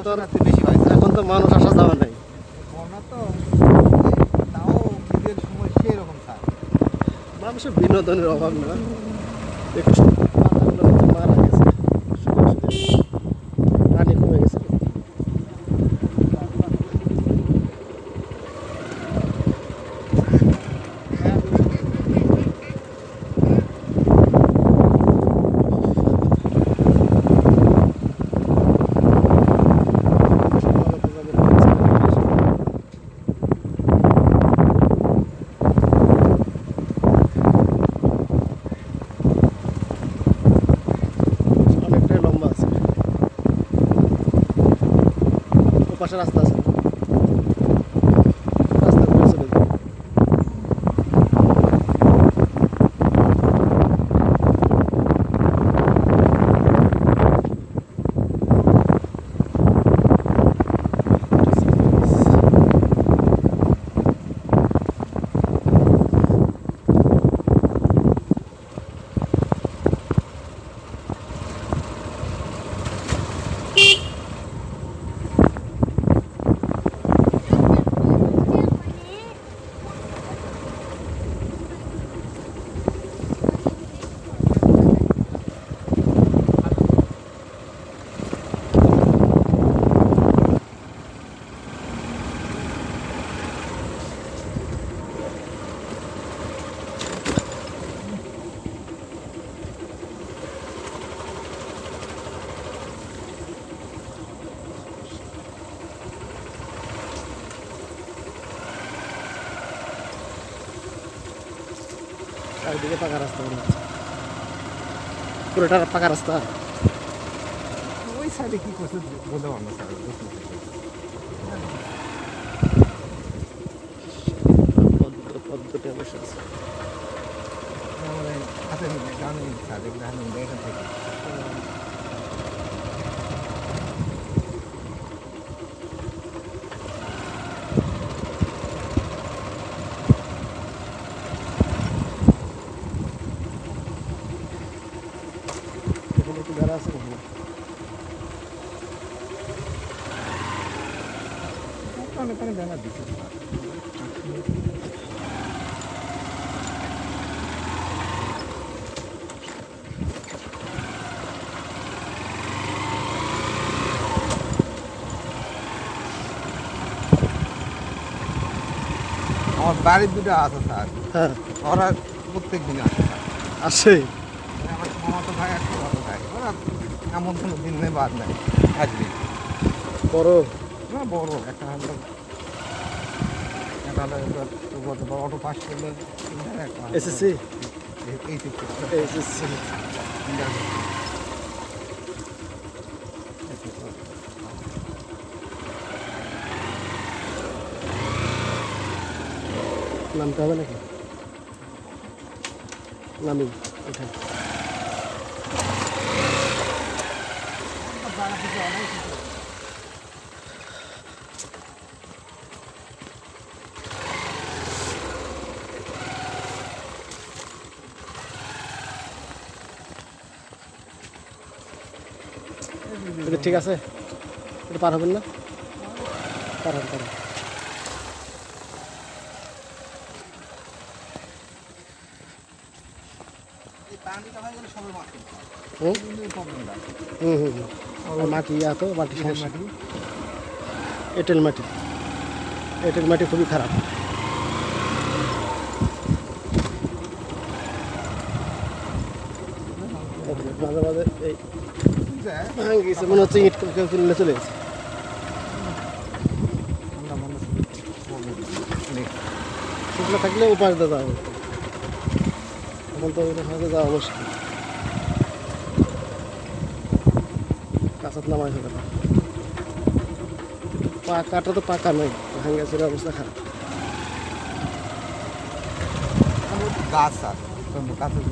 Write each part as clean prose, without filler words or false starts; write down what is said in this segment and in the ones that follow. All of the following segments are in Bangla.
তো বেশি হয়, এখন তো মানুষ আসা যাওয়া নাই, বন্যা তো তাও ঈদের সময় সেরকম থাকে। মানুষের বিনোদনের অভাব না, একটু পাতাগুলো কিন্তু মারা গেছে, পানি কমে গেছে। অনেকটাই লম্বা আছে, ওপাশে রাস্তা আছে, রাস্তা করে চলে যাবে। চারিদিকে পাকা রাস্তা মনে হচ্ছে, পুরোটা পাকা রাস্তা। ওই সাইডে কি করছে বলতে পারবো না স্যার, পদ্ধতি অবশ্য আছে। মানে হাতে গানে স্যার এগুলো এখান থেকে এখানে কি যারা আছে নাকি? অনেক অনেক ব্যানার দিচ্ছে। আমার বাড়ির দুটো আছে স্যার, হ্যাঁ ওরা প্রত্যেক দিন আসে স্যার। আসে। আমার মামাতো ভাই একটা ভালো ভাই, ওরা এমন কোনো দিন নেই বাদ নেই আসবি। বড় না বড় একটা হলো অটো পাস করলে এসএসসি এই এসএসসি নামতে হবে নাকি? নামি ওঠে। ঠিক আছে, এটা পার হবেন না? পার হন, পার হন। মাটি তো মাটি সমস্যা, এঁটেল মাটি, এঁটেল মাটি খুবই খারাপ। মাঝে মাঝে এই ভাঙে গেছে, মনে হচ্ছে ইট কেউ তুললে চলে গেছে। শুকনো থাকলে উপাস দিয়ে যাওয়া হতো, এখন তো ওইখানে যাওয়া মুশকিল, কাঁচাত নামাই হবে না। পাকাটা তো পাকা নয়, ভাঙে গেছে, অবস্থা খারাপ। গাছ আর গাছের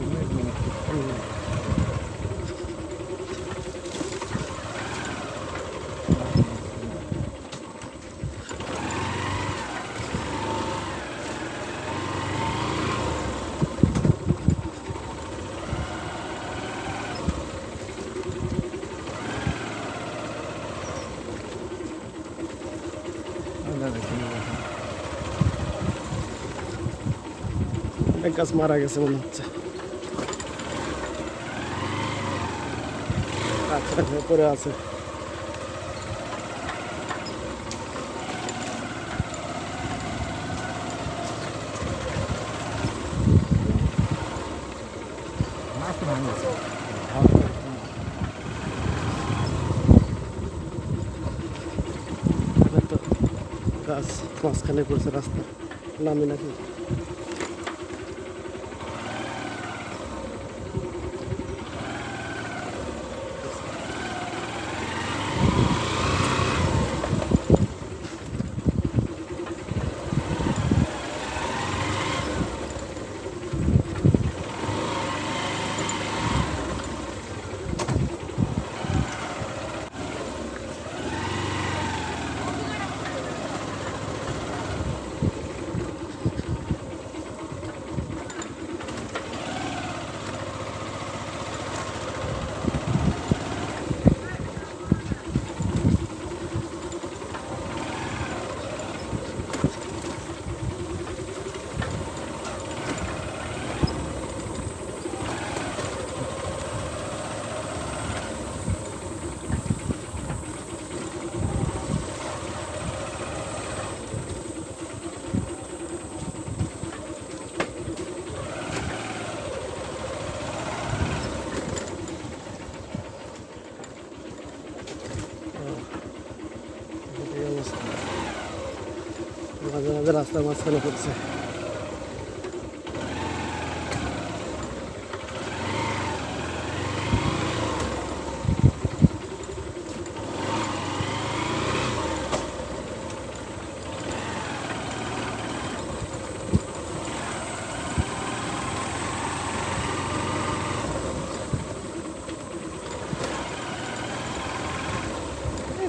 এক গাছ মারা গেছে মনে হচ্ছে। আচ্ছা পরে আছে। গাছ মাঝখানে পড়ছে রাস্তা নামি নাকি। মাঝে মাঝে রাস্তার মাঝখানে পড়ছে।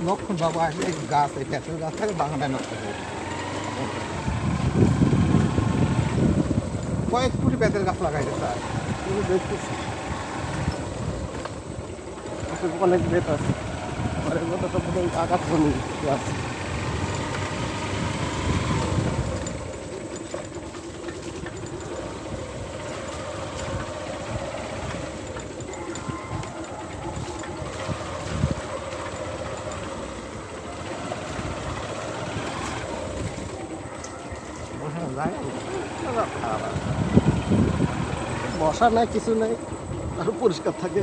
লক্ষণ বাবু আসলে গাছ এই পেঁচের গাছ থাকে বাগানটা নষ্ট করে কয়েক কোটি পেঁচের গাছ লাগাইছে স্যার। দেখতেছি অনেক বেত আছে, আকাশ জমি গাছ। বসা নাই কিছু নাই, আরো পরিষ্কার থাকে।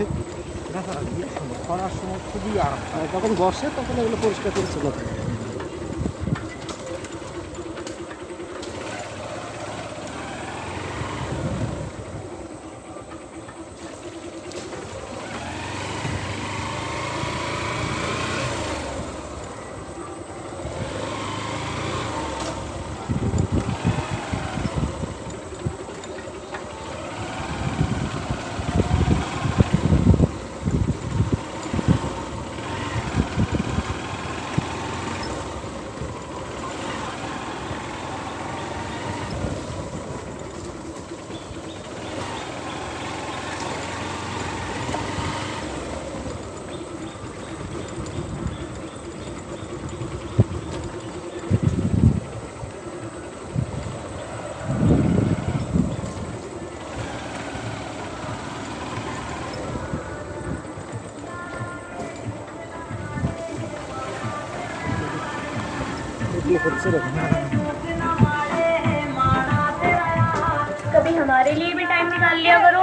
খরার সময় খুবই আরাম, যখন বসে তখন এগুলো পরিষ্কার পরিচ্ছন্ন থাকে। कभी हमारे लिए भी टाइम निकाल लिया करो।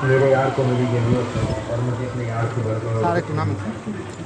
मेरे यार को मेरी जरूरत है और मुझे अपने यार की স্যার একটু নামেন স্যার।